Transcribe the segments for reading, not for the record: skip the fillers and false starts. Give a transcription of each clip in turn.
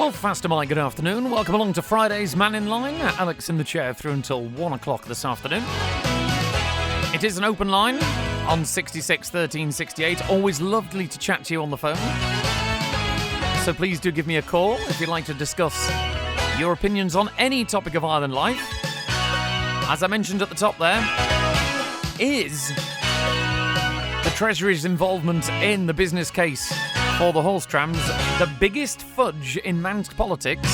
Well, faster, my good afternoon. Welcome along to Friday's Mannin Line. Alex in the chair through until 1 o'clock this afternoon. It is an open line on 66 13 68. Always lovely to chat to you on the phone. So please do give me a call if you'd like to discuss your opinions on any topic of Ireland life. As I mentioned at the top there, is the Treasury's involvement in the business case for the horse trams the biggest fudge in Manx politics?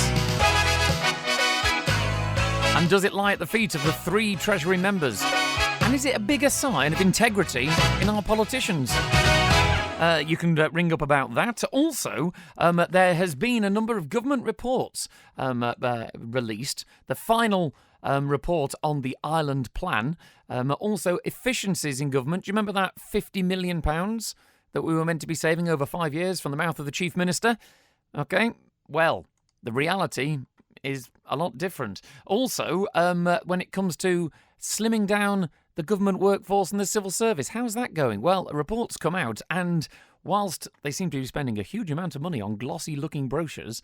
And does it lie at the feet of the 3 Treasury members? And is it a bigger sign of integrity in our politicians? You can ring up about that. Also, there has been a number of government reports released. The final report on the Island Plan. Also, efficiencies in government. Do you remember that £50 million that we were meant to be saving over 5 years from the mouth of the Chief Minister? Okay, well, the reality is a lot different. Also, when it comes to slimming down the government workforce and the civil service, how's that going? Well, a report's come out, and whilst they seem to be spending a huge amount of money on glossy-looking brochures,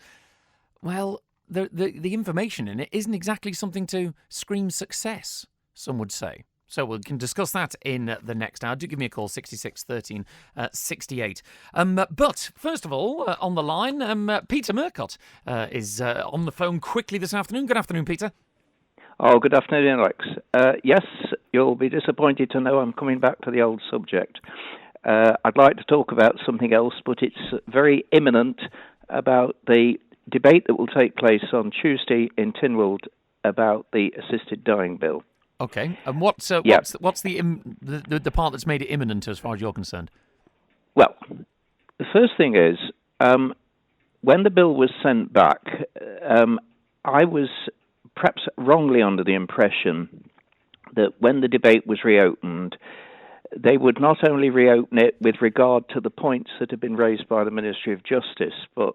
well, the information in it isn't exactly something to scream success, some would say. So we can discuss that in the next hour. Do give me a call, 66 13 68. But first of all, on the line, Peter Murcott is on the phone quickly this afternoon. Good afternoon, Peter. Oh, good afternoon, Alex. Yes, you'll be disappointed to know I'm coming back to the old subject. I'd like to talk about something else, but it's very imminent about the debate that will take place on Tuesday in Tynwald about the assisted dying bill. Okay, and what's the part that's made it imminent as far as you're concerned? Well, the first thing is, when the bill was sent back, I was perhaps wrongly under the impression that when the debate was reopened, they would not only reopen it with regard to the points that had been raised by the Ministry of Justice, but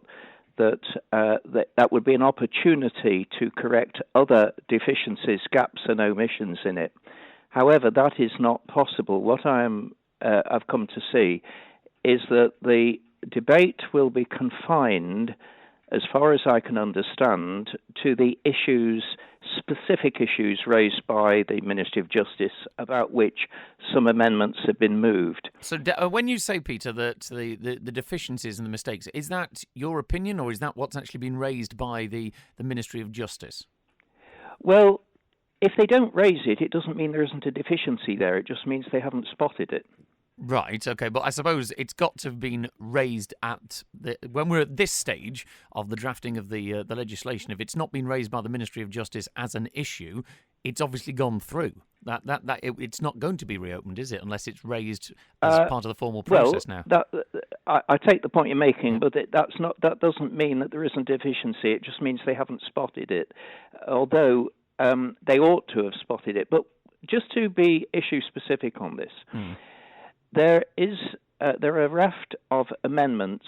that would be an opportunity to correct other deficiencies, gaps and omissions in it. However, that is not possible. What I've come to see is that the debate will be confined, as far as I can understand, to the specific issues raised by the Ministry of Justice, about which some amendments have been moved. So when you say, Peter, that the deficiencies and the mistakes, is that your opinion, or is that what's actually been raised by the Ministry of Justice? Well, if they don't raise it, it doesn't mean there isn't a deficiency there. It just means they haven't spotted it. Right, okay, but I suppose it's got to have been raised when we're at this stage of the drafting of the legislation. If it's not been raised by the Ministry of Justice as an issue, it's obviously gone through. It's not going to be reopened, is it, unless it's raised as part of the formal process now? I take the point you're making, but that doesn't mean that there isn't deficiency. It just means they haven't spotted it, although they ought to have spotted it. But just to be issue-specific on this, there are a raft of amendments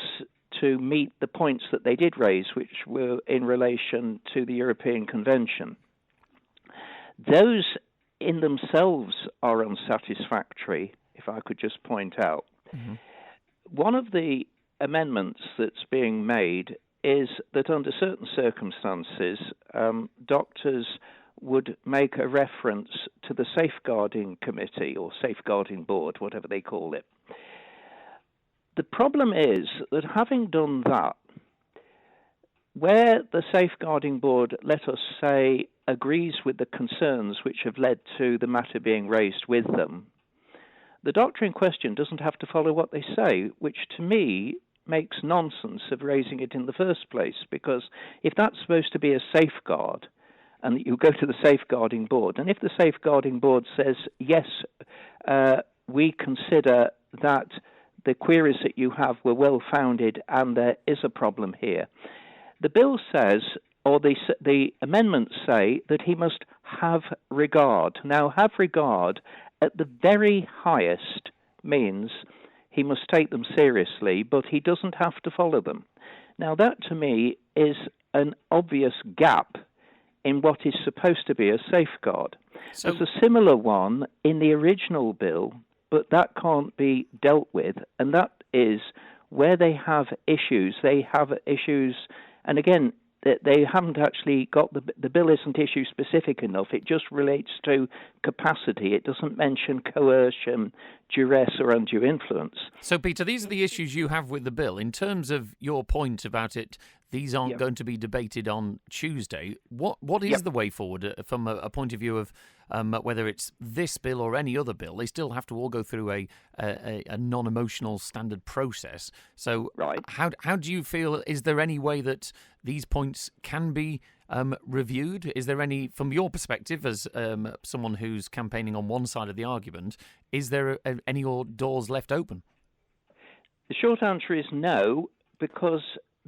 to meet the points that they did raise, which were in relation to the European Convention. Those in themselves are unsatisfactory, if I could just point out. Mm-hmm. One of the amendments that's being made is that under certain circumstances, doctors would make a reference to the Safeguarding Committee or Safeguarding Board, whatever they call it. The problem is that having done that, where the Safeguarding Board, let us say, agrees with the concerns which have led to the matter being raised with them, the doctor in question doesn't have to follow what they say, which to me makes nonsense of raising it in the first place, because if that's supposed to be a safeguard, and you go to the Safeguarding Board, and if the Safeguarding Board says, yes, we consider that the queries that you have were well-founded and there is a problem here, the bill says, or the amendments say, that he must have regard. Now, have regard at the very highest means he must take them seriously, but he doesn't have to follow them. Now, that to me is an obvious gap in what is supposed to be a safeguard. So, there's a similar one in the original bill, but that can't be dealt with, and that is where they have issues And again, they haven't actually got the bill isn't issue specific enough. It just relates to capacity. It doesn't mention coercion, duress, or undue influence. So, Peter, these are the issues you have with the bill. In terms of your point about it, these aren't going to be debated on Tuesday. What is the way forward from a point of view of whether it's this bill or any other bill? They still have to all go through a non-emotional standard process. So how do you feel? Is there any way that these points can be reviewed? Is there any, from your perspective as someone who's campaigning on one side of the argument, is there any doors left open? The short answer is no, because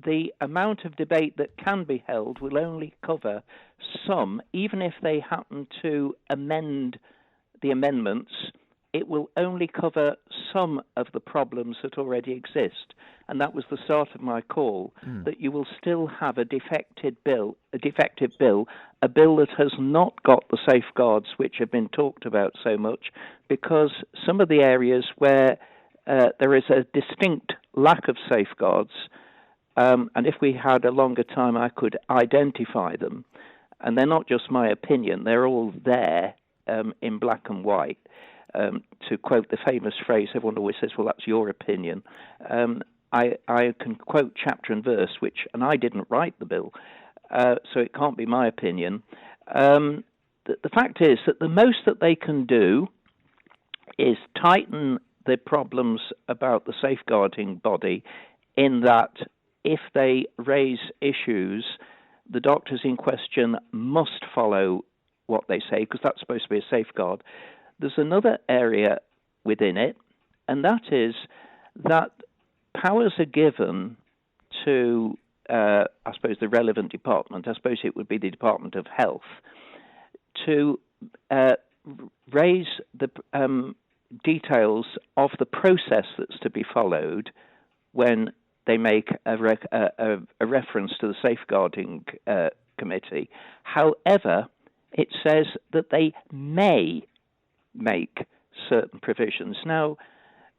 the amount of debate that can be held will only cover some. Even if they happen to amend the amendments, it will only cover some of the problems that already exist. And that was the start of my call, that you will still have a defective bill, a bill that has not got the safeguards which have been talked about so much, because some of the areas where there is a distinct lack of safeguards, and if we had a longer time, I could identify them. And they're not just my opinion, they're all there in black and white. To quote the famous phrase, everyone always says, well, that's your opinion. I can quote chapter and verse, and I didn't write the bill, so it can't be my opinion. The fact is that the most that they can do is tighten the problems about the safeguarding body, in that if they raise issues, the doctors in question must follow what they say, because that's supposed to be a safeguard. There's another area within it, and that is that powers are given to, I suppose, the relevant department. I suppose it would be the Department of Health, to raise the details of the process that's to be followed when they make a reference to the safeguarding committee. However, it says that they may make certain provisions. Now,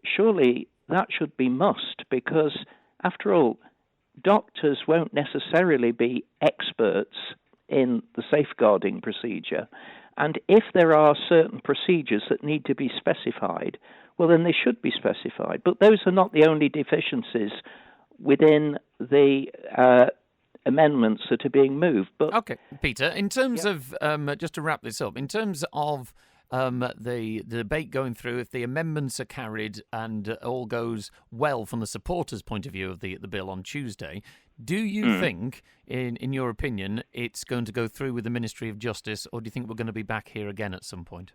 surely that should be must, because, after all, doctors won't necessarily be experts in the safeguarding procedure. And if there are certain procedures that need to be specified, well, then they should be specified. But those are not the only deficiencies within the amendments that are being moved. But okay, Peter, in terms of, just to wrap this up, in terms of the debate going through, if the amendments are carried and all goes well from the supporters' point of view of the bill on Tuesday, do you think, in your opinion, it's going to go through with the Ministry of Justice, or do you think we're going to be back here again at some point?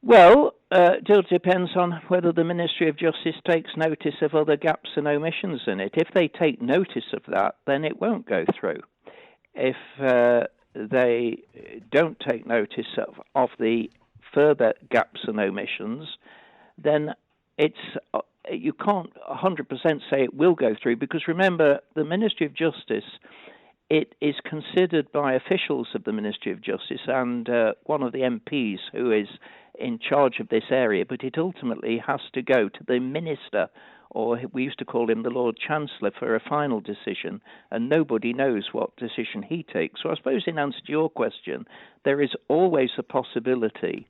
Well, it depends on whether the Ministry of Justice takes notice of other gaps and omissions in it. If they take notice of that, then it won't go through. If they don't take notice of the further gaps and omissions, then you can't 100% say it will go through, because remember, the Ministry of Justice, it is considered by officials of the Ministry of Justice and one of the MPs who is in charge of this area, but it ultimately has to go to the Minister, or we used to call him the Lord Chancellor, for a final decision, and nobody knows what decision he takes. So I suppose, in answer to your question, there is always a possibility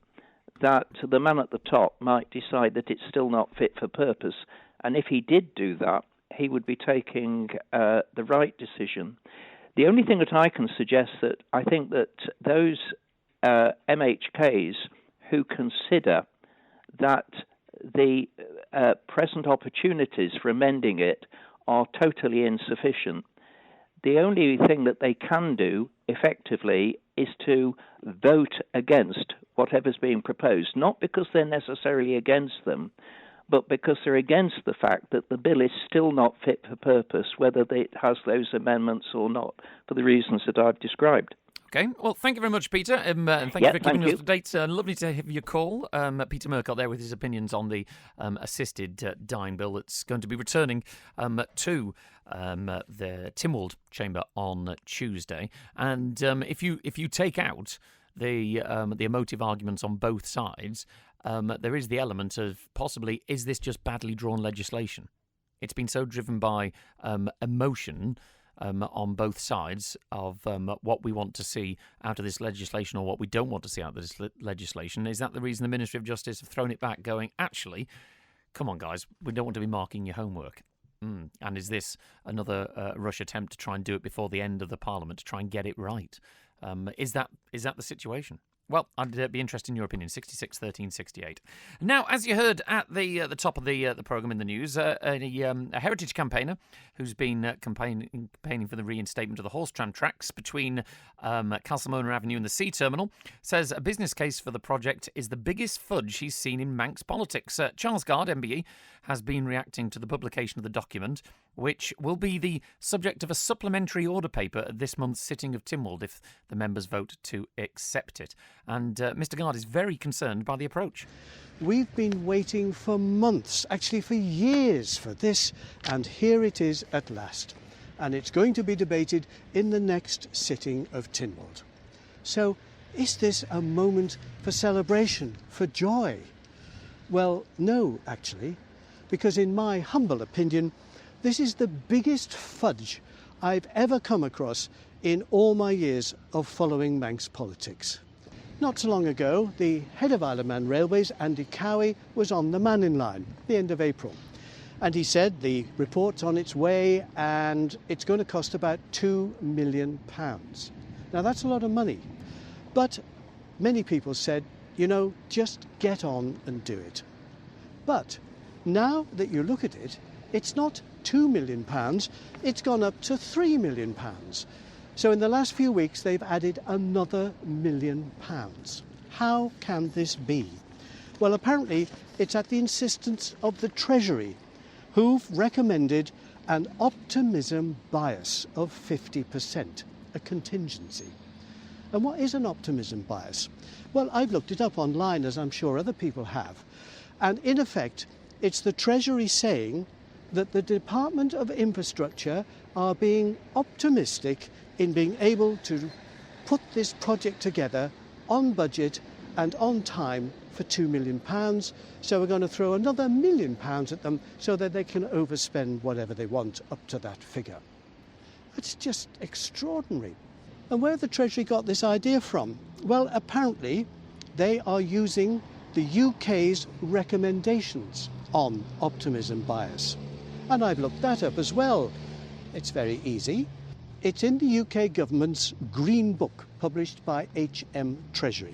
that the man at the top might decide that it's still not fit for purpose, and if he did do that, he would be taking the right decision. The only thing that I can suggest, that I think that those MHKs who consider that the present opportunities for amending it are totally insufficient, the only thing that they can do effectively is to vote against whatever's being proposed, not because they're necessarily against them, but because they're against the fact that the bill is still not fit for purpose, whether it has those amendments or not, for the reasons that I've described. Okay, well, thank you very much, Peter, and thank you for keeping us up to date. Lovely to have your call. Peter Murcott there with his opinions on the assisted dying bill that's going to be returning to the Tynwald chamber on Tuesday. And if you take out the emotive arguments on both sides, there is the element of possibly, is this just badly drawn legislation? It's been so driven by emotion on both sides of what we want to see out of this legislation or what we don't want to see out of this legislation. Is that the reason the Ministry of Justice have thrown it back, going, actually, come on, guys, we don't want to be marking your homework? And is this another rush attempt to try and do it before the end of the Parliament, to try and get it right? Is that the situation? Well, I'd be interested in your opinion. 66 13 68. Now, as you heard at the top of the programme in the news, a heritage campaigner who's been campaigning for the reinstatement of the horse tram tracks between Castlemona Avenue and the Sea Terminal says a business case for the project is the biggest fudge he's seen in Manx politics. Charles Gard, MBE, has been reacting to the publication of the document, which will be the subject of a supplementary order paper at this month's sitting of Tynwald if the members vote to accept it. And Mr. Gard is very concerned by the approach. We've been waiting for months, actually for years, for this, and here it is at last. And it's going to be debated in the next sitting of Tynwald. So, is this a moment for celebration, for joy? Well, no, actually, because in my humble opinion, this is the biggest fudge I've ever come across in all my years of following Manx politics. Not so long ago, the head of Isle of Man Railways, Andy Cowie, was on the Mannin Line, the end of April. And he said the report's on its way and it's going to cost about £2 million. Now, that's a lot of money. But many people said, just get on and do it. But now that you look at it, it's not £2 million, it's gone up to £3 million. So in the last few weeks, they've added another £1 million. How can this be? Well, apparently, it's at the insistence of the Treasury, who've recommended an optimism bias of 50%, a contingency. And what is an optimism bias? Well, I've looked it up online, as I'm sure other people have. And in effect, it's the Treasury saying that the Department of Infrastructure are being optimistic in being able to put this project together on budget and on time for £2 million. So we're going to throw another £1 million at them so that they can overspend whatever they want up to that figure. It's just extraordinary. And where the Treasury got this idea from? Well, apparently they are using the UK's recommendations on optimism bias. And I've looked that up as well. It's very easy. It's in the UK government's Green Book, published by HM Treasury.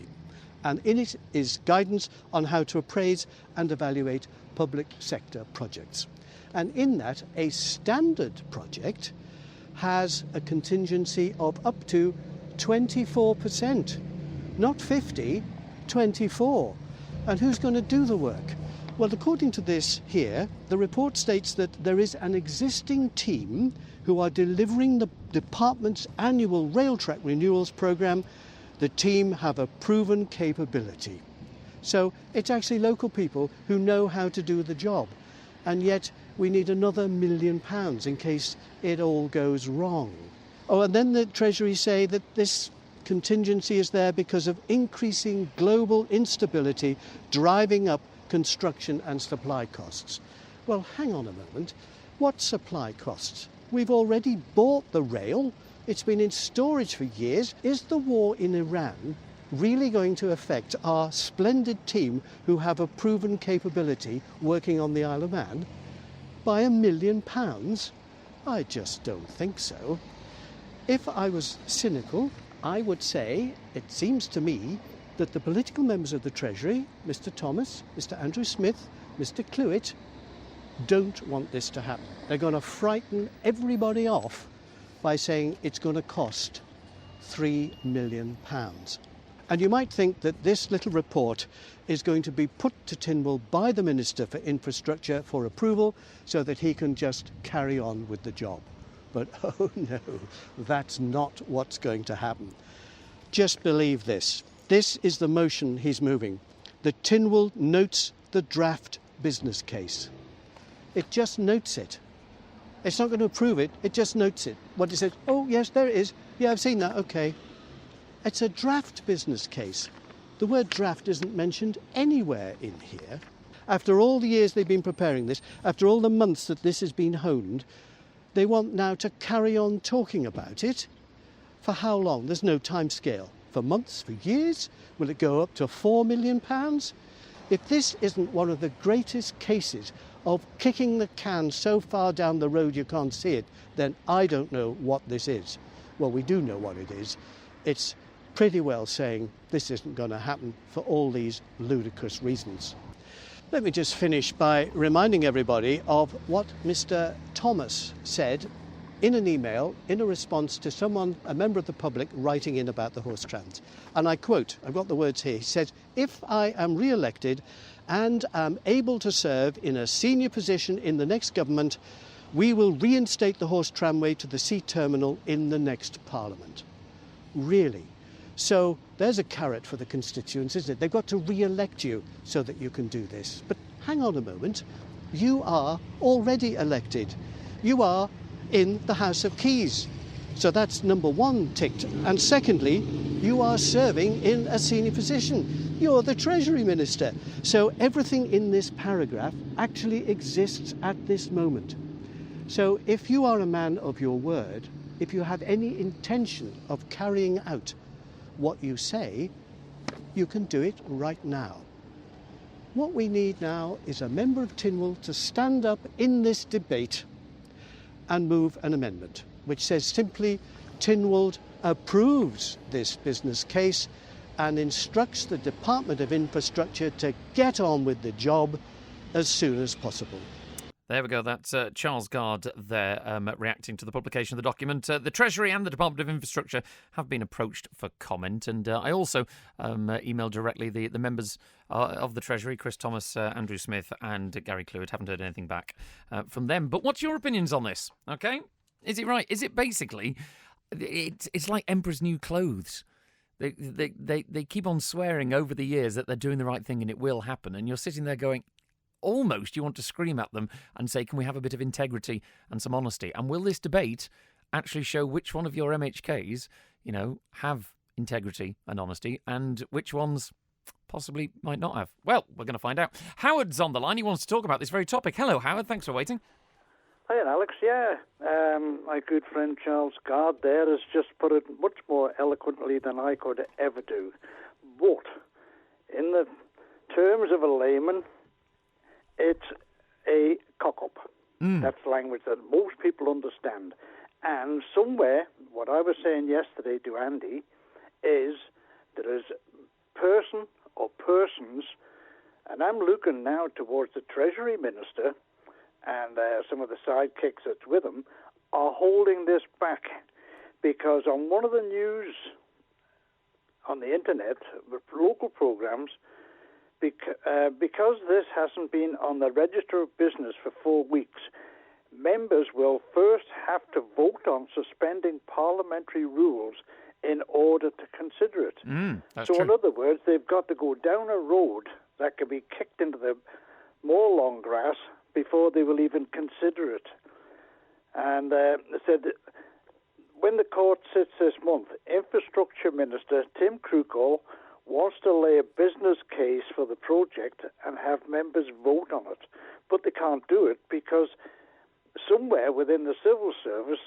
And in it is guidance on how to appraise and evaluate public sector projects. And in that, a standard project has a contingency of up to 24%. Not 50, 24. And who's going to do the work? Well, according to this here, the report states that there is an existing team who are delivering the department's annual rail track renewals programme. The team have a proven capability. So it's actually local people who know how to do the job. And yet we need another £1 million in case it all goes wrong. Oh, and then the Treasury say that this contingency is there because of increasing global instability driving up construction and supply costs. Well, hang on a moment. What supply costs? We've already bought the rail. It's been in storage for years. Is the war in Iran really going to affect our splendid team who have a proven capability working on the Isle of Man by £1 million? I just don't think so. If I was cynical, I would say it seems to me that the political members of the Treasury, Mr Thomas, Mr Andrew Smith, Mr Clewitt, don't want this to happen. They're going to frighten everybody off by saying it's going to cost £3 million. And you might think that this little report is going to be put to Tynwald by the Minister for Infrastructure for approval so that he can just carry on with the job. But oh no, that's not what's going to happen. Just believe this. This is the motion he's moving. The Tynwald notes the draft business case. It just notes it. It's not going to approve it, it just notes it. What it says, oh yes, there it is. Yeah, I've seen that, okay. It's a draft business case. The word draft isn't mentioned anywhere in here. After all the years they've been preparing this, after all the months that this has been honed, they want now to carry on talking about it. For how long? There's no time scale. For months, for years? Will it go up to £4 million? If this isn't one of the greatest cases of kicking the can so far down the road you can't see it, then I don't know what this is. Well, we do know what it is. It's pretty well saying this isn't going to happen for all these ludicrous reasons. Let me just finish by reminding everybody of what Mr. Thomas said in an email in a response to someone, a member of the public, writing in about the horse trams. And I quote, I've got the words here, he said, "If I am re-elected and am able to serve in a senior position in the next government, we will reinstate the horse tramway to the sea terminal in the next Parliament." Really? So there's a carrot for the constituents, isn't it? They've got to re-elect you so that you can do this. But hang on a moment. You are already elected. You are in the House of Keys. So that's number one ticked. And secondly, you are serving in a senior position. You're the Treasury Minister. So everything in this paragraph actually exists at this moment. So if you are a man of your word, if you have any intention of carrying out what you say, you can do it right now. What we need now is a member of Tynwald to stand up in this debate and move an amendment which says simply Tynwald approves this business case and instructs the Department of Infrastructure to get on with the job as soon as possible. There we go. That's Charles Gard there reacting to the publication of the document. The Treasury and the Department of Infrastructure have been approached for comment. And I also emailed directly the members of the Treasury, Chris Thomas, Andrew Smith and Gary Clewett. Haven't heard anything back from them. But what's your opinions on this? OK? Is it right? Is it basically... It's like Emperor's New Clothes. They keep on swearing over the years that they're doing the right thing and it will happen. And you're sitting there going... Almost you want to scream at them and say, can we have a bit of integrity and some honesty? And will this debate actually show which one of your MHKs, have integrity and honesty and which ones possibly might not have? Well, we're going to find out. Howard's on the line. He wants to talk about this very topic. Hello, Howard. Thanks for waiting. Hi, Alex. Yeah, my good friend Charles Gard there has just put it much more eloquently than I could ever do. But in the terms of a layman, it's a cock-up. That's language that most people understand. And somewhere, what I was saying yesterday to Andy, is there is person or persons, and I'm looking now towards the Treasury Minister and some of the sidekicks that's with him, are holding this back. Because on one of the news on the internet, with local programs, because this hasn't been on the register of business for 4 weeks, members will first have to vote on suspending parliamentary rules in order to consider it. So in other words, they've got to go down a road that can be kicked into the more long grass before they will even consider it. And they said, when the court sits this month, Infrastructure Minister Tim Krukall wants to lay a business case for the project and have members vote on it. But they can't do it because somewhere within the civil service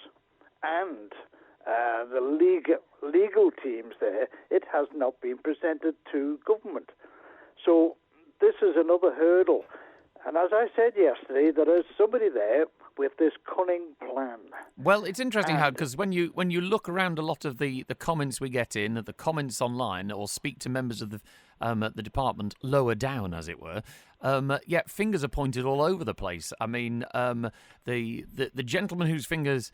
and the legal teams there, it has not been presented to government. So this is another hurdle. And as I said yesterday, there is somebody there with this cunning plan. Well, it's interesting, Howard, because when you look around a lot of the comments we get in, the comments online, or speak to members of the department lower down, as it were, fingers are pointed all over the place. I mean, the gentleman whose fingers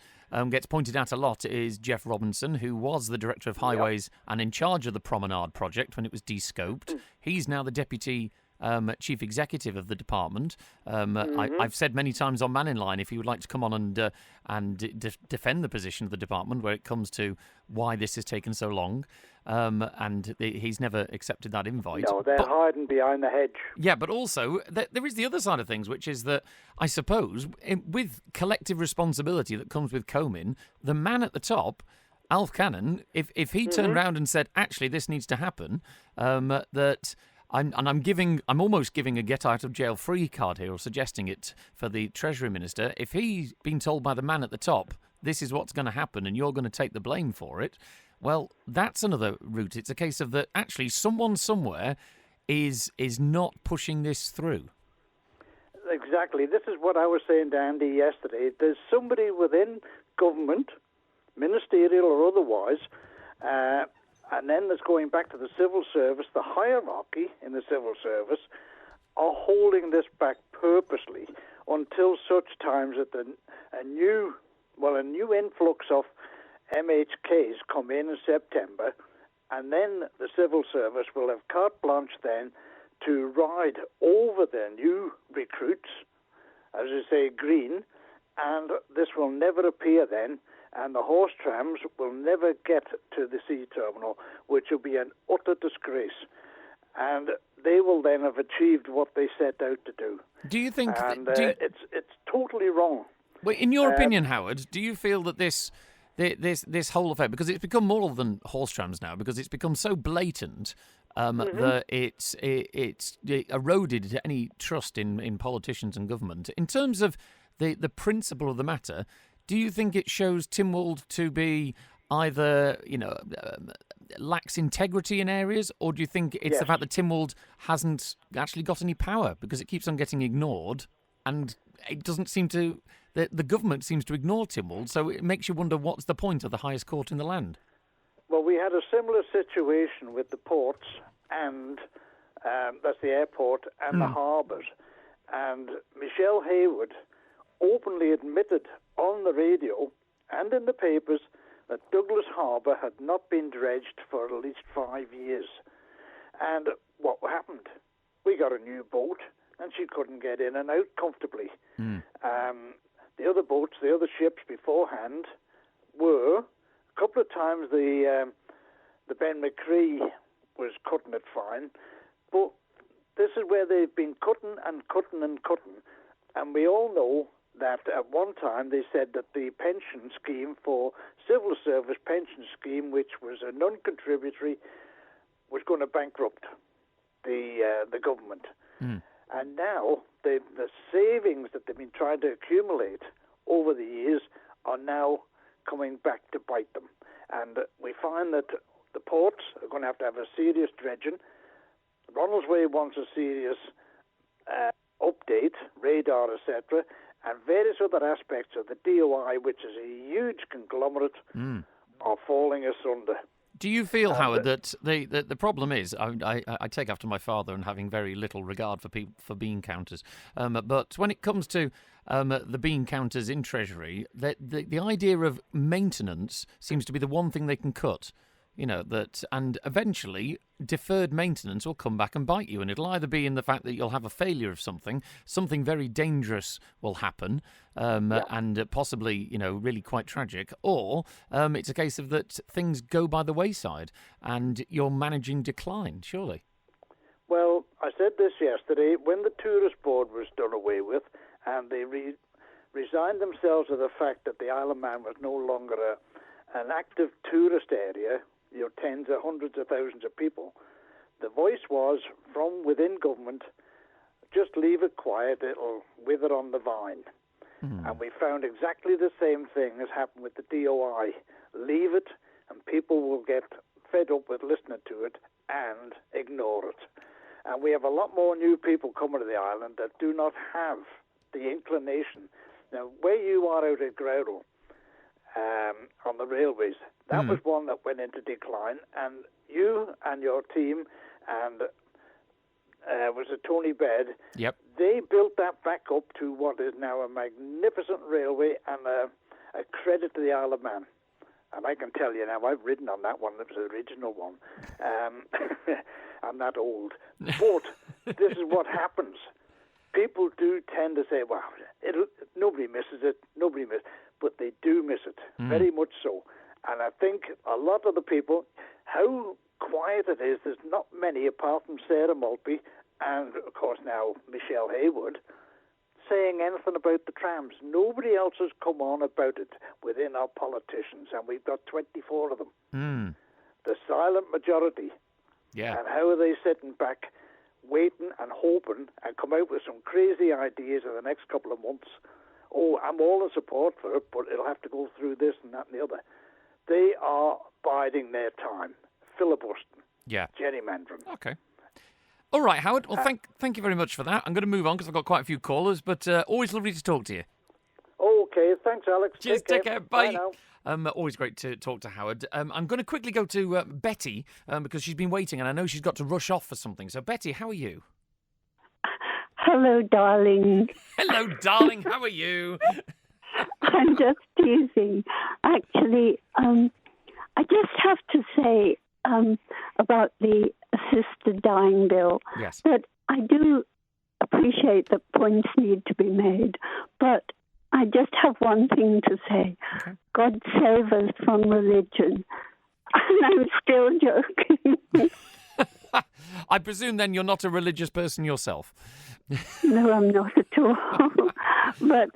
gets pointed at a lot is Jeff Robinson, who was the Director of Highways and in charge of the Promenade project when it was de-scoped. He's now the Deputy Chief Executive of the department. I've said many times on Mannin Line, if he would like to come on and defend the position of the department where it comes to why this has taken so long, and he's never accepted that invite. No, they're hiding behind the hedge. Yeah, but also there is the other side of things, which is that I suppose with collective responsibility that comes with Comyn, the man at the top, Alf Cannon, if he turned round and said, actually, this needs to happen, that I'm almost giving a get out of jail free card here, or suggesting it for the Treasury Minister. If he's been told by the man at the top, this is what's going to happen, and you're going to take the blame for it, well, that's another route. It's a case of that actually someone somewhere is not pushing this through. Exactly. This is what I was saying to Andy yesterday. There's somebody within government, ministerial or otherwise, and then there's going back to the civil service, the hierarchy in the civil service are holding this back purposely until such times that a new influx of MHKs come in September, and then the civil service will have carte blanche then to ride over the new recruits, as I say, green, and this will never appear then, and the horse trams will never get to the sea terminal, which will be an utter disgrace. And they will then have achieved what they set out to do. Do you think... it's totally wrong. Well, in your opinion, Howard, do you feel that this whole affair, because it's become more than horse trams now, because it's become so blatant that it's eroded any trust in politicians and government. In terms of the principle of the matter, do you think it shows Tynwald to be either, lacks integrity in areas, or do you think it's the fact that Tynwald hasn't actually got any power because it keeps on getting ignored, and it doesn't seem to... The government seems to ignore Tynwald, so it makes you wonder what's the point of the highest court in the land? Well, we had a similar situation with the ports and that's the airport and the harbours. And Michelle Haywood openly admitted on the radio and in the papers that Douglas Harbour had not been dredged for at least 5 years. And what happened? We got a new boat, and she couldn't get in and out comfortably. The other boats, the other ships beforehand were, a couple of times the Ben McCree was cutting it fine, but this is where they've been cutting and cutting and cutting. And we all know that at one time they said that the pension scheme for civil service pension scheme, which was a non-contributory, was going to bankrupt the government. And now the savings that they've been trying to accumulate over the years are now coming back to bite them. And we find that the ports are going to have a serious dredging. Ronaldsway wants a serious update, radar, etc., and various other aspects of the DOI, which is a huge conglomerate, are falling asunder. Do you feel, Howard, that the problem is, I take after my father and having very little regard for bean counters, but when it comes to the bean counters in Treasury, the idea of maintenance seems to be the one thing they can cut. And eventually deferred maintenance will come back and bite you, and it'll either be in the fact that you'll have a failure of something very dangerous will happen, and possibly, really quite tragic, or it's a case of that things go by the wayside and you're managing decline, surely. Well, I said this yesterday, when the tourist board was done away with, and they resigned themselves to the fact that the Isle of Man was no longer an active tourist area, tens or hundreds of thousands of people, the voice was from within government, just leave it quiet, it'll wither on the vine. And we found exactly the same thing has happened with the DOI. Leave it, and people will get fed up with listening to it and ignore it. And we have a lot more new people coming to the island that do not have the inclination. Now, where you are out at Groudle, on the railways, that was one that went into decline, and you and your team and was it Tony Baird? Yep. They built that back up to what is now a magnificent railway and a credit to the Isle of Man. And I can tell you now, I've ridden on that one. It was the original one. I'm that old. But this is what happens. People do tend to say, well, nobody misses it, but they do miss it, very much so. And I think a lot of the people, how quiet it is, there's not many apart from Sarah Maltby and, of course, now Michelle Haywood, saying anything about the trams. Nobody else has come on about it within our politicians, and we've got 24 of them. The silent majority. Yeah. And how are they sitting back waiting and hoping and come out with some crazy ideas in the next couple of months. Oh, I'm all in support for it, but it'll have to go through this and that and the other. They are biding their time, filibustering, gerrymandering. Okay. All right, Howard. Well, thank you very much for that. I'm going to move on because I've got quite a few callers, but always lovely to talk to you. Okay, thanks, Alex. Cheers, take care. Bye. Now. Always great to talk to Howard. I'm going to quickly go to Betty because she's been waiting and I know she's got to rush off for something. So, Betty, how are you? Hello, darling. Hello, darling. How are you? I'm just teasing. Actually, I just have to say about the assisted dying bill that I do appreciate that points need to be made, but I just have one thing to say. Okay. God save us from religion. And I'm still joking. I presume then you're not a religious person yourself. No, I'm not at all. But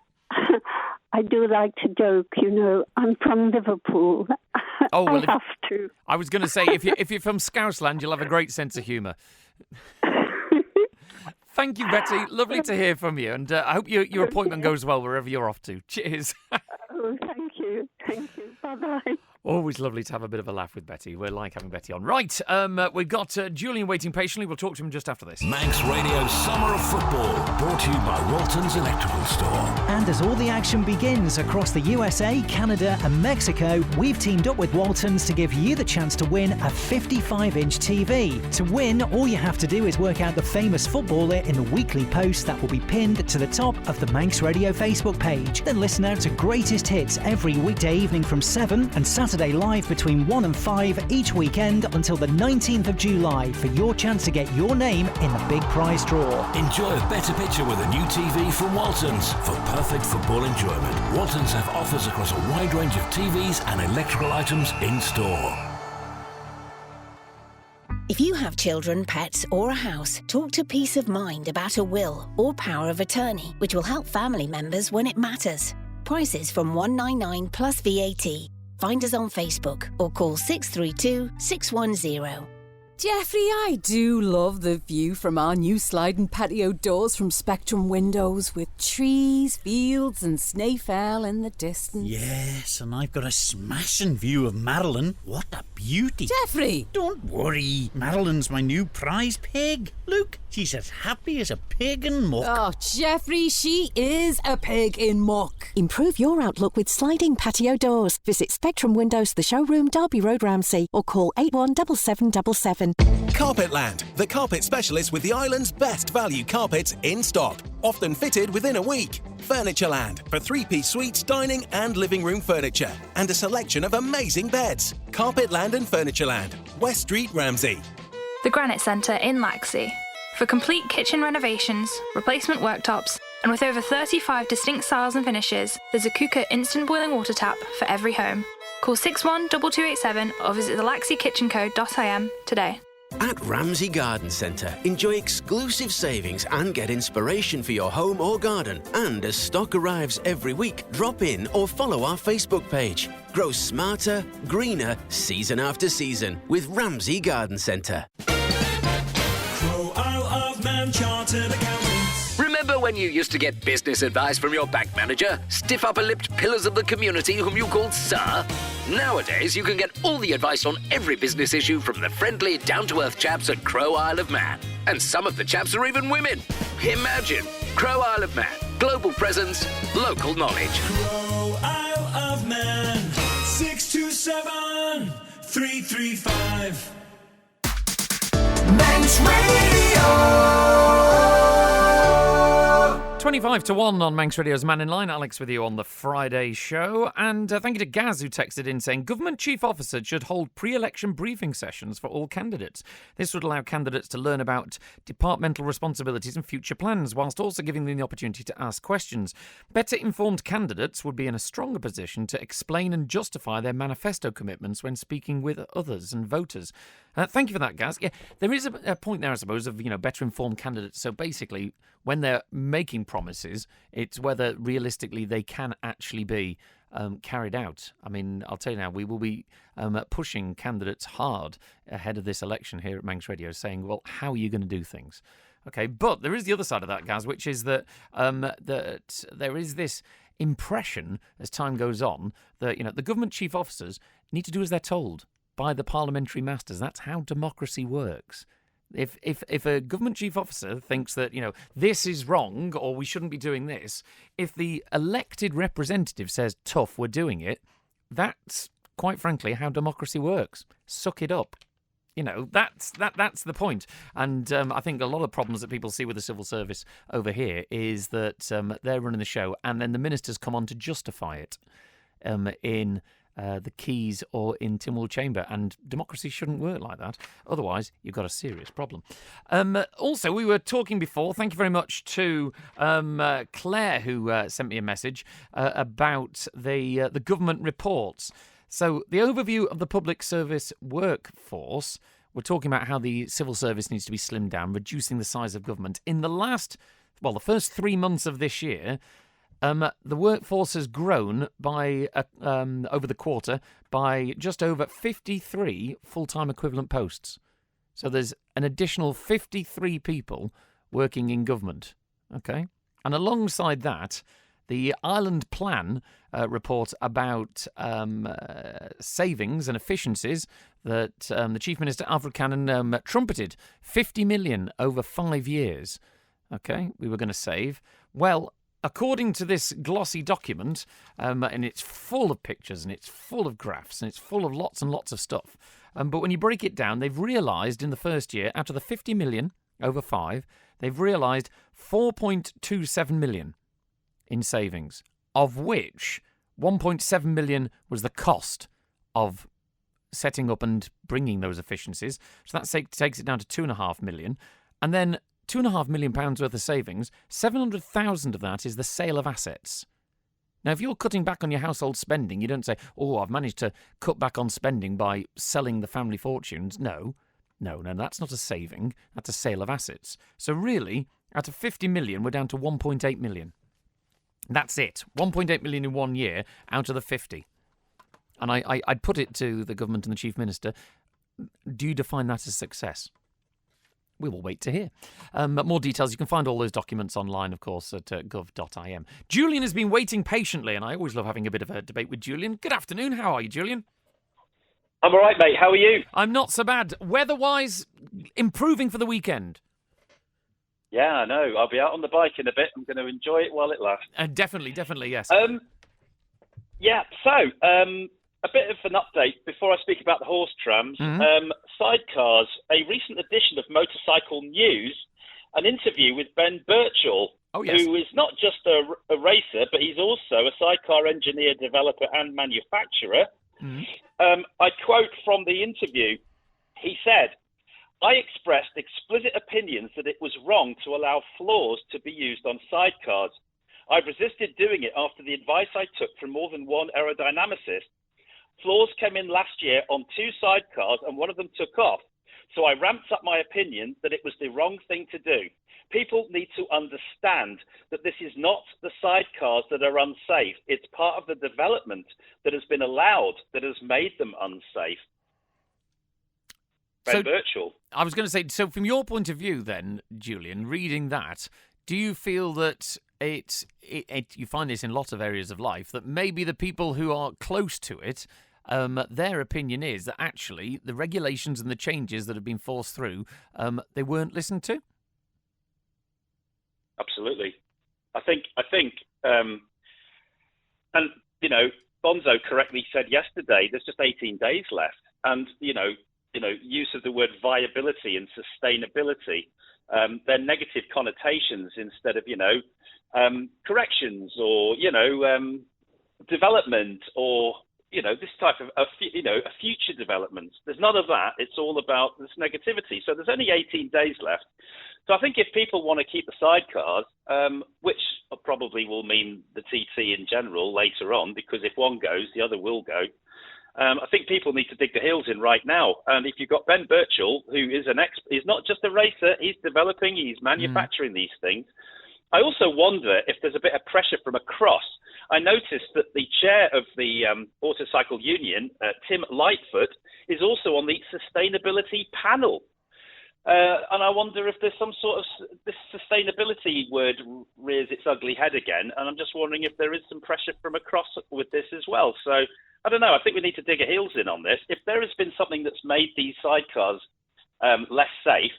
I do like to joke, you know. I'm from Liverpool. Oh, well, I have to. I was going to say, if you're from Scousland, you'll have a great sense of humour. Thank you, Betty. Lovely to hear from you. And I hope your appointment goes well wherever you're off to. Cheers. Oh, thank you. Thank you. Bye-bye. Always lovely to have a bit of a laugh with Betty. We like having Betty on. Right, we've got Julian waiting patiently. We'll talk to him just after this. Manx Radio Summer of Football, brought to you by Walton's Electrical Store. And as all the action begins across the USA, Canada and Mexico, we've teamed up with Walton's to give you the chance to win a 55-inch TV. To win, all you have to do is work out the famous footballer in the weekly post that will be pinned to the top of the Manx Radio Facebook page. Then listen out to greatest hits every weekday evening from 7 and Saturday live between 1 and 5 each weekend until the 19th of July for your chance to get your name in the big prize draw. Enjoy a better picture with a new TV from Walton's. For perfect football enjoyment, Walton's have offers across a wide range of TVs and electrical items in store. If you have children, pets or a house, talk to Peace of Mind about a will or power of attorney, which will help family members when it matters. Prices from $199 plus VAT. Find us on Facebook or call 632 610. Jeffrey, I do love the view from our new sliding patio doors from Spectrum Windows with trees, fields and Snaefell in the distance. Yes, and I've got a smashing view of Madeline. What a beauty. Jeffrey! Don't worry. Madeline's my new prize pig. Look, she's as happy as a pig in muck. Oh, Jeffrey, she is a pig in muck. Improve your outlook with sliding patio doors. Visit Spectrum Windows, the showroom, Derby Road, Ramsey, or call 817777. Carpetland, the carpet specialist with the island's best value carpets in stock, often fitted within a week. Furnitureland for three-piece suites, dining and living room furniture, and a selection of amazing beds. Carpetland and Furnitureland, West Street, Ramsey. The Granite Centre in Laxey. For complete kitchen renovations, replacement worktops, and with over 35 distinct styles and finishes, there's a Kuka instant boiling water tap for every home. Call 612287 or visit thelaxeykitchencode.im today. At Ramsey Garden Centre, enjoy exclusive savings and get inspiration for your home or garden. And as stock arrives every week, drop in or follow our Facebook page. Grow smarter, greener, season after season with Ramsey Garden Centre. Crow Isle of Man Chartered Accountants. Remember when you used to get business advice from your bank manager? Stiff upper-lipped pillars of the community whom you called Sir? Nowadays, you can get all the advice on every business issue from the friendly, down-to-earth chaps at Crow Isle of Man. And some of the chaps are even women. Imagine! Crow Isle of Man. Global presence, local knowledge. Crow Isle of Man. 627 335. Manx Radio. 25 to 1 on Manx Radio's Mannin Line. Alex with you on the Friday show. And thank you to Gaz, who texted in saying, Government Chief Officer should hold pre-election briefing sessions for all candidates. This would allow candidates to learn about departmental responsibilities and future plans, whilst also giving them the opportunity to ask questions. Better informed candidates would be in a stronger position to explain and justify their manifesto commitments when speaking with others and voters. Thank you for that, Gaz. Yeah, there is a point there, I suppose, of better informed candidates. So basically, when they're making promises, it's whether realistically they can actually be carried out. I mean, I'll tell you now, we will be pushing candidates hard ahead of this election here at Manx Radio, saying, well, how are you going to do things? Okay, but there is the other side of that, Gaz, which is that that there is this impression as time goes on that, the government chief officers need to do as they're told by the parliamentary masters. That's how democracy works. If a government chief officer thinks that, this is wrong or we shouldn't be doing this, if the elected representative says, tough, we're doing it, that's quite frankly how democracy works. Suck it up. That's the point. And I think a lot of problems that people see with the civil service over here is that they're running the show and then the ministers come on to justify it in the Keys or in Tynwald Chamber. And democracy shouldn't work like that. Otherwise, you've got a serious problem. Also, we were talking before, thank you very much to Claire, who sent me a message about the government reports. So the overview of the public service workforce, we're talking about how the civil service needs to be slimmed down, reducing the size of government. In the first 3 months of this year, the workforce has grown by over the quarter by just over 53 full-time equivalent posts. So there's an additional 53 people working in government. Okay, and alongside that, the Island Plan report about savings and efficiencies that the Chief Minister Alfred Cannon trumpeted 50 million over 5 years. Okay, we were going to save. Well, according to this glossy document, and it's full of pictures and it's full of graphs and it's full of lots and lots of stuff. But when you break it down, they've realised in the first year, out of the 50 million over 5, they've realised 4.27 million in savings, of which 1.7 million was the cost of setting up and bringing those efficiencies. So that takes it down to 2.5 million. And then £2.5 million worth of savings, 700,000 of that is the sale of assets. Now, if you're cutting back on your household spending, you don't say, I've managed to cut back on spending by selling the family fortunes. No, that's not a saving. That's a sale of assets. So really, out of 50 million, we're down to 1.8 million. That's it. 1.8 million in 1 year out of the 50. And I'd put it to the government and the Chief Minister, do you define that as success? We will wait to hear. More details, you can find all those documents online, of course, at gov.im. Julian has been waiting patiently, and I always love having a bit of a debate with Julian. Good afternoon. How are you, Julian? I'm all right, mate. How are you? I'm not so bad. Weather-wise, improving for the weekend. Yeah, I know. I'll be out on the bike in a bit. I'm going to enjoy it while it lasts. Definitely, yes. A bit of an update before I speak about the horse trams. Mm-hmm. Sidecars, a recent edition of Motorcycle News, an interview with Ben Birchall, who is not just a racer, but he's also a sidecar engineer, developer and manufacturer. Mm-hmm. I quote from the interview. He said, I expressed explicit opinions that it was wrong to allow floors to be used on sidecars. I've resisted doing it after the advice I took from more than one aerodynamicist. Floors came in last year on 2 sidecars and one of them took off. So I ramped up my opinion that it was the wrong thing to do. People need to understand that this is not the sidecars that are unsafe. It's part of the development that has been allowed that has made them unsafe. Ben Birchall. I was going to say, so from your point of view then, Julian, reading that, do you feel that you find this in lots of areas of life, that maybe the people who are close to it, their opinion is that actually the regulations and the changes that have been forced through, they weren't listened to? Absolutely. I think, and Bonzo correctly said yesterday, there's just 18 days left, and use of the word viability and sustainability, they're negative connotations instead of corrections or development or this type of a future development. There's none of that. It's all about this negativity. So there's only 18 days left. So I think if people want to keep the sidecars, which probably will mean the TT in general later on, because if one goes, the other will go. I think people need to dig their heels in right now. And if you've got Ben Birchall, who is he's not just a racer, he's developing, he's manufacturing these things. I also wonder if there's a bit of pressure from across. I noticed that the chair of the Autocycle Union, Tim Lightfoot, is also on the sustainability panel. And I wonder if there's some sort of this sustainability word rears its ugly head again. And I'm just wondering if there is some pressure from across with this as well. So I don't know. I think we need to dig our heels in on this. If there has been something that's made these sidecars less safe,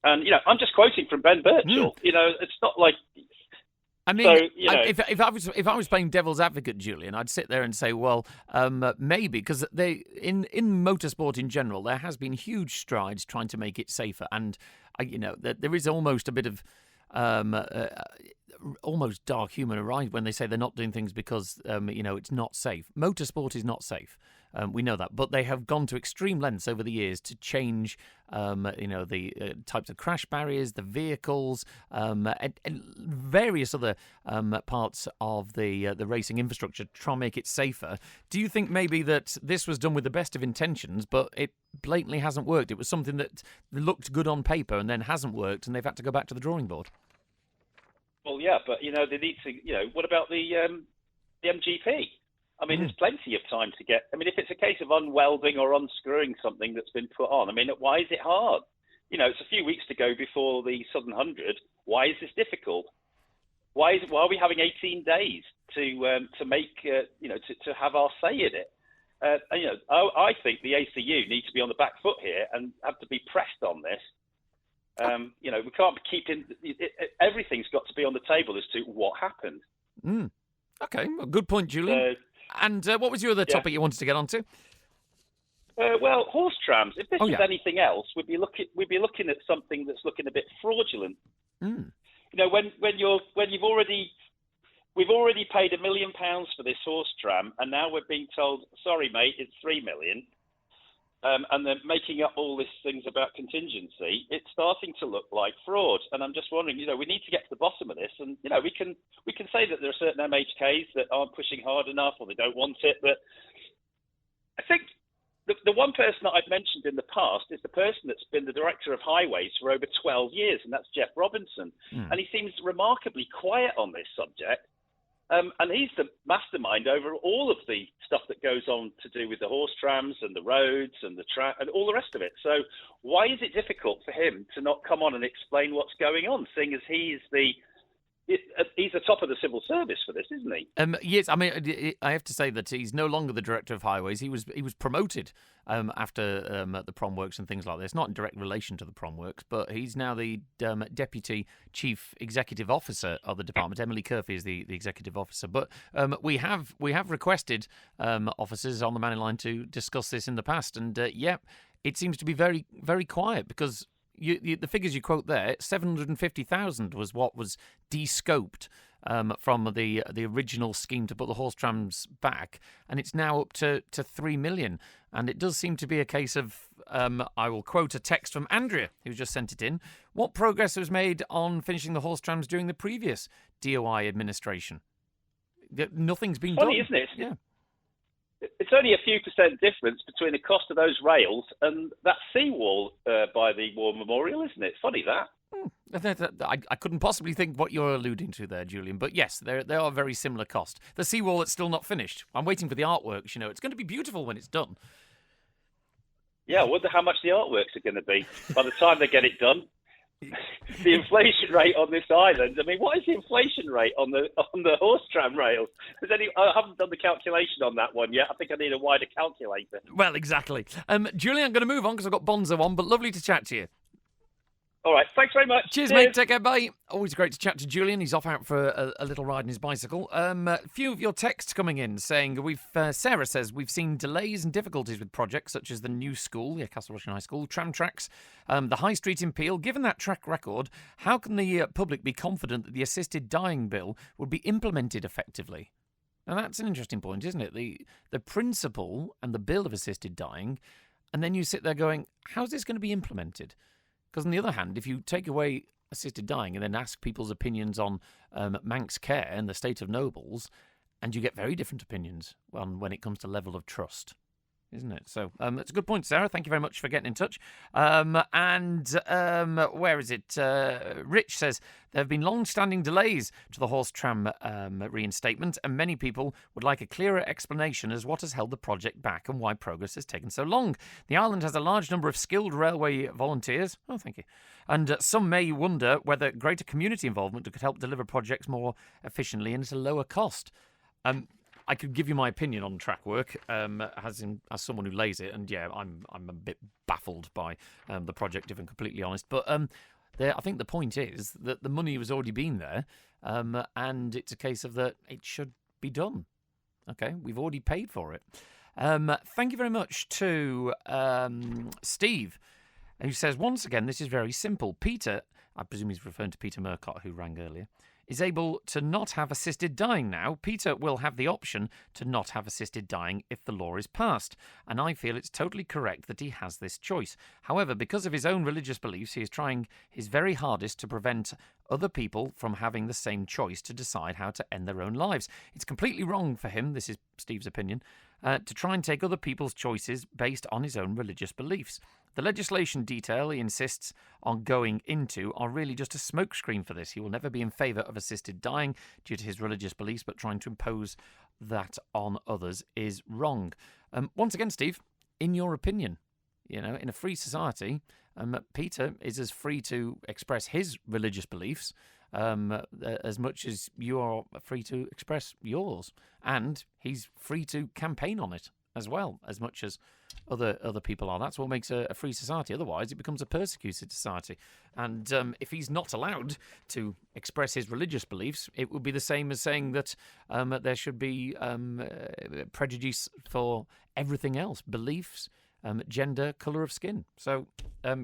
and I'm just quoting from Ben Birchall. It's not like. I mean, so, if I was playing devil's advocate, Julian, I'd sit there and say, well, maybe, because in motorsport in general, there has been huge strides trying to make it safer, and there is almost a bit of almost dark humour around when they say they're not doing things because it's not safe. Motorsport is not safe. We know that, but they have gone to extreme lengths over the years to change, the types of crash barriers, the vehicles, and various other parts of the racing infrastructure to try and make it safer. Do you think maybe that this was done with the best of intentions, but it blatantly hasn't worked? It was something that looked good on paper and then hasn't worked, and they've had to go back to the drawing board. Well, yeah, but they need to. What about the MGP? I mean, there's plenty of time to get. I mean, if it's a case of unwelding or unscrewing something that's been put on, I mean, why is it hard? It's a few weeks to go before the Southern 100. Why is this difficult? Why are we having 18 days to make to have our say in it? I think the ACU need to be on the back foot here and have to be pressed on this. We can't keep everything's got to be on the table as to what happened. Okay, well, good point, Julian. And what was your other topic you wanted to get onto? Well, horse trams. If this was anything else, we'd be looking at something that's looking a bit fraudulent. We've already paid £1 million for this horse tram, and now we're being told, sorry, mate, it's $3 million. And they're making up all these things about contingency. It's starting to look like fraud, and I'm just wondering. We need to get to the bottom of this, and we can say that there are certain MHKs that aren't pushing hard enough, or they don't want it. But I think the one person that I've mentioned in the past is the person that's been the director of highways for over 12 years, and that's Jeff Robinson. And he seems remarkably quiet on this subject. And he's the mastermind over all of the stuff that goes on to do with the horse trams and the roads and the and all the rest of it. So why is it difficult for him to not come on and explain what's going on, seeing as he's the top of the civil service for this, isn't he? Yes, I mean, I have to say that he's no longer the director of highways. He was promoted after the prom works and things like this. Not in direct relation to the prom works, but he's now the deputy chief executive officer of the department. Emily Curfey is the executive officer. But we have requested officers on the Mannin Line to discuss this in the past, and it seems to be very, very quiet because. The figures you quote there, 750,000 was what was de-scoped from the original scheme to put the horse trams back, and it's now up to 3 million. And it does seem to be a case of, I will quote a text from Andrea, who just sent it in. What progress was made on finishing the horse trams during the previous DOI administration? Nothing's been done. Funny, isn't it? Yeah. It's only a few % difference between the cost of those rails and that seawall by the War Memorial, isn't it? Funny that. I couldn't possibly think what you're alluding to there, Julian. But yes, they are very similar cost. The seawall that's still not finished. I'm waiting for the artworks. It's going to be beautiful when it's done. Yeah, I wonder how much the artworks are going to be by the time they get it done. The inflation rate on this island. I mean, what is the inflation rate on the horse tram rails? I haven't done the calculation on that one yet. I think I need a wider calculator. Well, exactly. Julian, I'm going to move on because I've got Bonzo on, but lovely to chat to you. All right, thanks very much. Cheers, mate. Take care, bye. Always great to chat to Julian. He's off out for a little ride on his bicycle. A few of your texts coming in saying, Sarah says, we've seen delays and difficulties with projects such as the new school, Castle Rushen High School, tram tracks, the High Street in Peel. Given that track record, how can the public be confident that the assisted dying bill would be implemented effectively? Now, that's an interesting point, isn't it? The principle and the bill of assisted dying, and then you sit there going, how's this going to be implemented? Because on the other hand, if you take away assisted dying and then ask people's opinions on Manx care and the state of nobles, and you get very different opinions when it comes to level of trust. isn't it? So it's a good point, Sarah. Thank you very much for getting in touch. Where is it? Rich says, there have been long-standing delays to the horse tram reinstatement, and many people would like a clearer explanation as what has held the project back and why progress has taken so long. The island has a large number of skilled railway volunteers. Oh, thank you. And some may wonder whether greater community involvement could help deliver projects more efficiently and at a lower cost. I could give you my opinion on track work as someone who lays it, and yeah, I'm a bit baffled by the project, if I'm completely honest. But I think the point is that the money has already been there, and it's a case of that it should be done. Okay, we've already paid for it. Thank you very much to Steve, who says, once again, this is very simple. Peter, I presume he's referring to Peter Murcott, who rang earlier, is able to not have assisted dying now. Peter will have the option to not have assisted dying if the law is passed, and I feel it's totally correct that he has this choice. However, because of his own religious beliefs, he is trying his very hardest to prevent other people from having the same choice to decide how to end their own lives. It's completely wrong for him, this is Steve's opinion, to try and take other people's choices based on his own religious beliefs. The legislation detail he insists on going into are really just a smokescreen for this. He will never be in favour of assisted dying due to his religious beliefs, but trying to impose that on others is wrong. Once again, Steve, in your opinion, in a free society, Peter is as free to express his religious beliefs as much as you are free to express yours. And he's free to campaign on it as well, as much as other people are. That's what makes a free society. Otherwise, it becomes a persecuted society. And if he's not allowed to express his religious beliefs, it would be the same as saying that there should be prejudice for everything else, beliefs, gender, colour of skin. So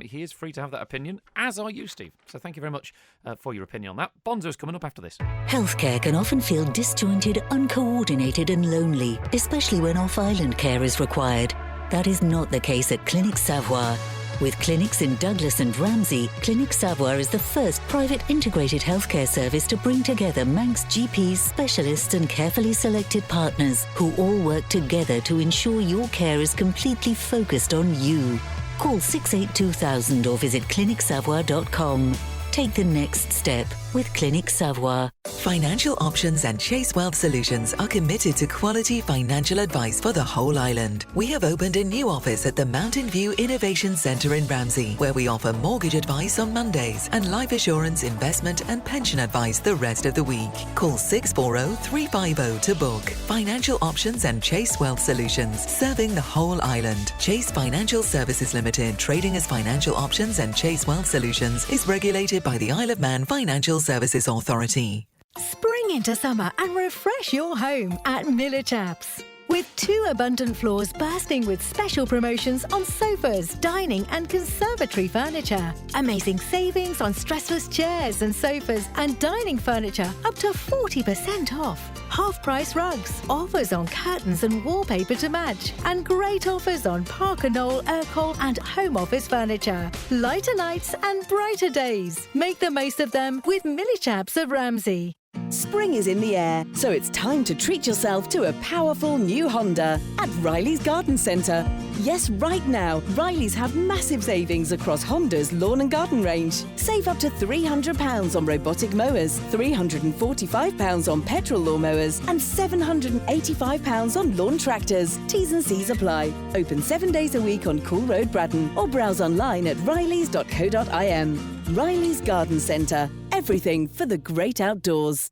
he is free to have that opinion, as are you, Steve. So thank you very much for your opinion on that. Bonzo's coming up after this. Healthcare can often feel disjointed, uncoordinated and lonely, especially when off-island care is required. That is not the case at Clinic Savoie. With clinics in Douglas and Ramsey, Clinic Savoie is the first private integrated healthcare service to bring together Manx GPs, specialists and carefully selected partners who all work together to ensure your care is completely focused on you. Call 682,000 or visit clinicsavoie.com. Take the next step with Clinic Savoie. Financial Options and Chase Wealth Solutions are committed to quality financial advice for the whole island. We have opened a new office at the Mountain View Innovation Centre in Ramsey, where we offer mortgage advice on Mondays and life assurance, investment and pension advice the rest of the week. Call 640-350 to book. Financial Options and Chase Wealth Solutions, serving the whole island. Chase Financial Services Limited, trading as Financial Options and Chase Wealth Solutions, is regulated by the Isle of Man Financial Services Authority. Spring into summer and refresh your home at Miller Chaps. With 2 abundant floors bursting with special promotions on sofas, dining and conservatory furniture. Amazing savings on stressless chairs and sofas and dining furniture up to 40% off. Half-price rugs, offers on curtains and wallpaper to match, and great offers on Parker Knoll, Urquhart and home office furniture. Lighter nights and brighter days. Make the most of them with Miller Chaps of Ramsey. Spring is in the air, so it's time to treat yourself to a powerful new Honda at Riley's Garden Centre. Yes, right now, Riley's have massive savings across Honda's lawn and garden range. Save up to £300 on robotic mowers, £345 on petrol lawnmowers, and £785 on lawn tractors. T's and C's apply. Open 7 days a week on Cool Road, Braddon, or browse online at rileys.co.im. Riley's Garden Centre. Everything for the great outdoors.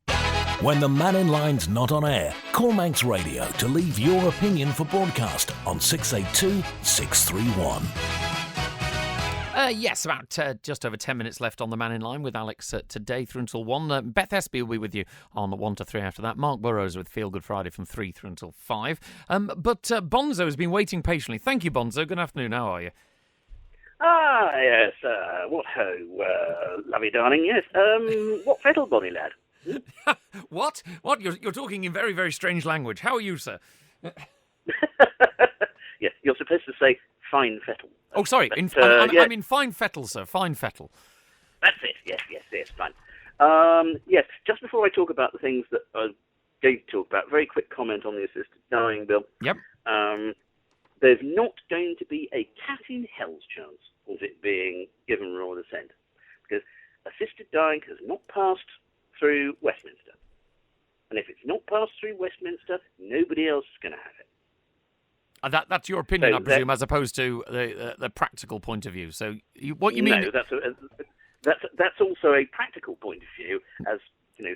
When the Mannin Line's not on air, call Manx Radio to leave your opinion for broadcast on 682 631. Yes, about just over 10 minutes left on the Mannin Line with Alex today through until 1. Beth Espy will be with you on 1 to 3 after that. Mark Burrows with Feel Good Friday from 3 through until 5. But Bonzo has been waiting patiently. Thank you, Bonzo. Good afternoon. How are you? Yes. What ho, lovey darling, yes. What fettle, bonny lad? What? You're talking in very, very strange language. How are you, sir? Yes, you're supposed to say fine fettle. Oh, sorry. But, I'm in fine fettle, sir. Fine fettle. That's it. Yes, fine. Yes, just before I talk about the things that I going to talk about, very quick comment on the assisted dying bill. Yep. there's not going to be a cat in hell's chance of it being given royal assent, because assisted dying has not passed through Westminster. And if it's not passed through Westminster, nobody else is going to have it. That's your opinion, I presume, as opposed to the practical point of view. So what you mean? No, that's also a practical point of view, as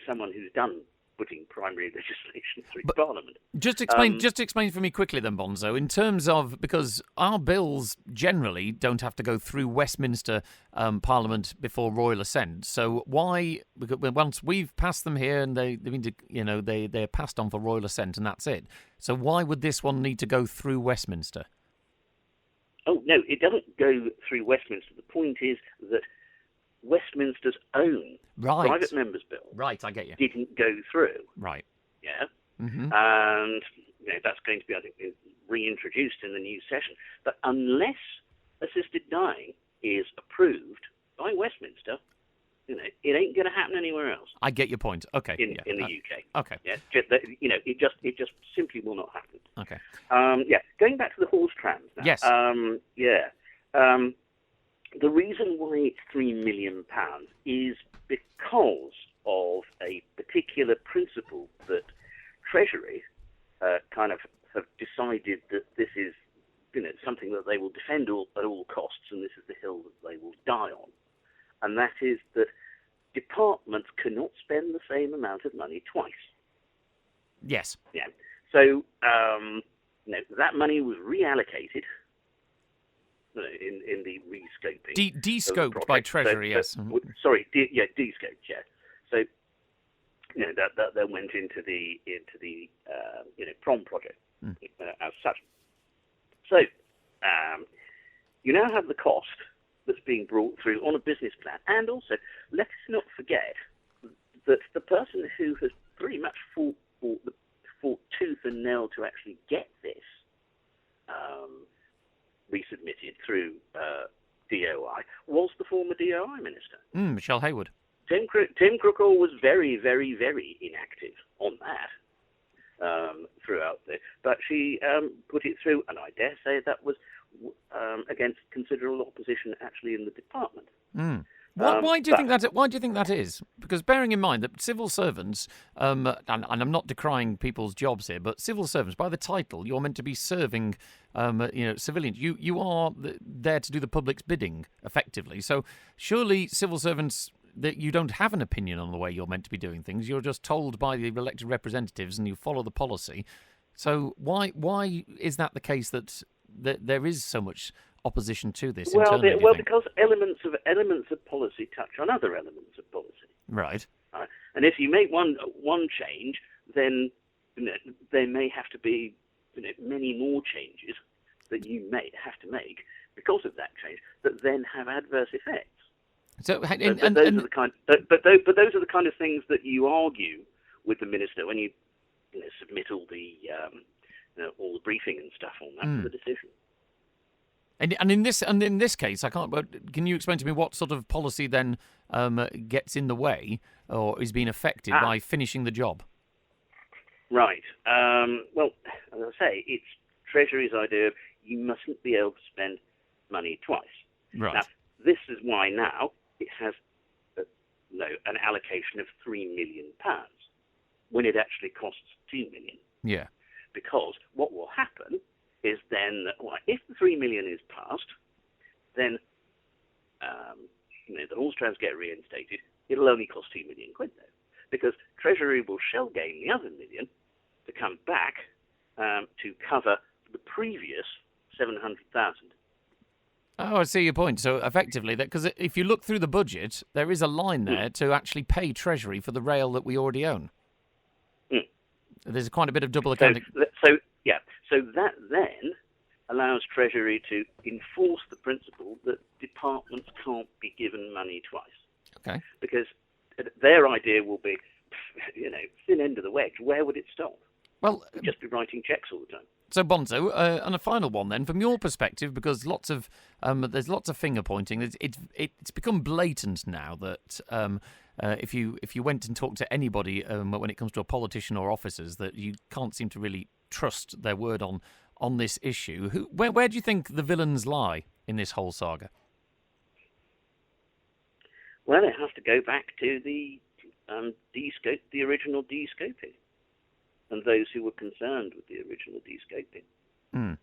someone who's done putting primary legislation through Parliament. Just explain for me quickly then, Bonzo, in terms of, because our bills generally don't have to go through Westminster Parliament before royal assent. So why, because once we've passed them here and they're passed on for royal assent and that's it. So why would this one need to go through Westminster? Oh, no, it doesn't go through Westminster. The point is that Westminster's own private members' bill I get you. didn't go through. Right. Yeah. Mm-hmm. And that's going to be, I think, reintroduced in the new session. But unless assisted dying is approved by Westminster, it ain't going to happen anywhere else. I get your point. Okay. In the UK. Okay. Yeah. It just simply will not happen. Okay. Going back to the horse trams now. Yes. The reason why it's £3 million is because of a particular principle that Treasury kind of have decided that this is something that they will defend at all costs, and this is the hill that they will die on. And that is that departments cannot spend the same amount of money twice. Yes. Yeah. So that money was reallocated in the rescoping. De-scoped by Treasury, yes. De-scoped, yeah. So, that went into the prom project as such. So, you now have the cost that's being brought through on a business plan, and also let's not forget that the person who has pretty much fought tooth and nail to actually get this resubmitted through DOI was the former DOI minister. Michelle Hayward. Tim Crookall was very, very, very inactive on that throughout this, but she put it through, and I dare say that was against considerable opposition actually in the department. Why do you think that? Why do you think that is? Because bearing in mind that civil servants, and I'm not decrying people's jobs here, but civil servants, by the title, you're meant to be serving, civilians. You are there to do the public's bidding, effectively. So surely civil servants, that you don't have an opinion on the way you're meant to be doing things. You're just told by the elected representatives, and you follow the policy. So why is that the case that there is so much opposition to this? Because elements of policy touch on other elements of policy. Right. And if you make one change, then there may have to be many more changes that you may have to make because of that change that then have adverse effects. So, those are the kind of things that you argue with the minister when you submit all the briefing and stuff on that for the decision. And in this case, I can't. But can you explain to me what sort of policy then gets in the way or is being affected by finishing the job? Right. Well, as I say, it's Treasury's idea of you mustn't be able to spend money twice. Right. Now, this is why now it has an allocation of £3 million when it actually costs £2 million. Yeah. Because what will happen is then, if the £3 million is passed, then the horse trams get reinstated. It'll only cost £2 million though, because Treasury will shell game the other $1 million to come back to cover the previous 700,000. Oh, I see your point. So effectively, because if you look through the budget, there is a line there to actually pay Treasury for the rail that we already own. There's quite a bit of double accounting. So that then allows Treasury to enforce the principle that departments can't be given money twice. Okay. Because their idea will be, thin end of the wedge. Where would it stop? Well, we'd just be writing checks all the time. So Bonzo, and a final one then, from your perspective, because there's lots of finger pointing. It's become blatant now that if you went and talked to anybody when it comes to a politician or officers, that you can't seem to really trust their word on on this issue. Where do you think the villains lie in this whole saga? Well, it has to go back to the the original de-scoping, and those who were concerned with the original de-scoping.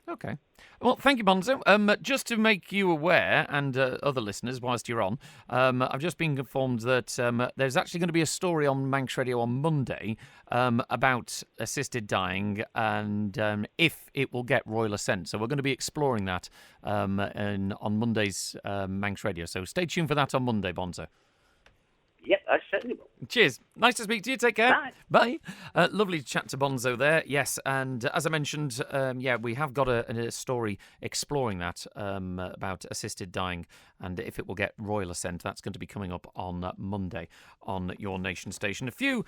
Okay. Well, thank you, Bonzo. Just to make you aware, and other listeners, whilst you're on, I've just been informed that there's actually going to be a story on Manx Radio on Monday about assisted dying and if it will get royal assent. So we're going to be exploring that on Monday's Manx Radio. So stay tuned for that on Monday, Bonzo. Yep, I certainly will. Cheers. Nice to speak to you. Take care. Bye. Lovely chat to Bonzo there. Yes, and as I mentioned, we have got a story exploring that about assisted dying and if it will get royal assent. That's going to be coming up on Monday on Your Nation station. A few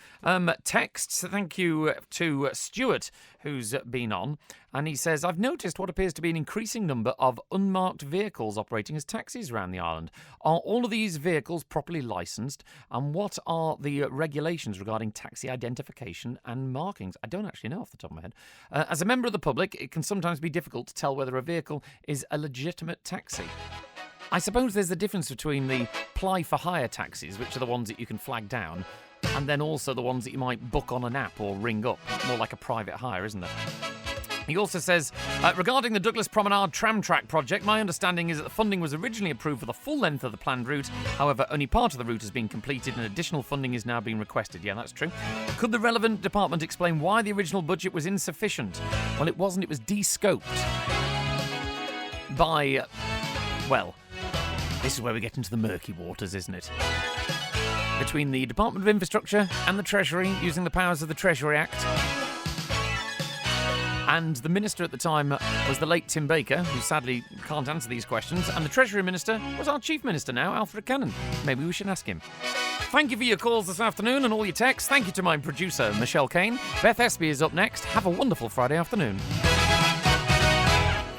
texts. Thank you to Stuart, who's been on. And he says, I've noticed what appears to be an increasing number of unmarked vehicles operating as taxis around the island. Are all of these vehicles properly licensed? And what are the regulations regarding taxi identification and markings? I don't actually know off the top of my head. As a member of the public, it can sometimes be difficult to tell whether a vehicle is a legitimate taxi. I suppose there's a difference between the ply for hire taxis, which are the ones that you can flag down, and then also the ones that you might book on an app or ring up. More like a private hire, isn't it? He also says, regarding the Douglas Promenade tram track project, my understanding is that the funding was originally approved for the full length of the planned route. However, only part of the route has been completed and additional funding is now being requested. Yeah, that's true. Could the relevant department explain why the original budget was insufficient? Well, it wasn't. It was de-scoped by, well, this is where we get into the murky waters, isn't it? Between the Department of Infrastructure and the Treasury, using the powers of the Treasury Act. And the Minister at the time was the late Tim Baker, who sadly can't answer these questions. And the Treasury Minister was our Chief Minister now, Alfred Cannon. Maybe we should ask him. Thank you for your calls this afternoon and all your texts. Thank you to my producer, Michelle Kane. Beth Espy is up next. Have a wonderful Friday afternoon.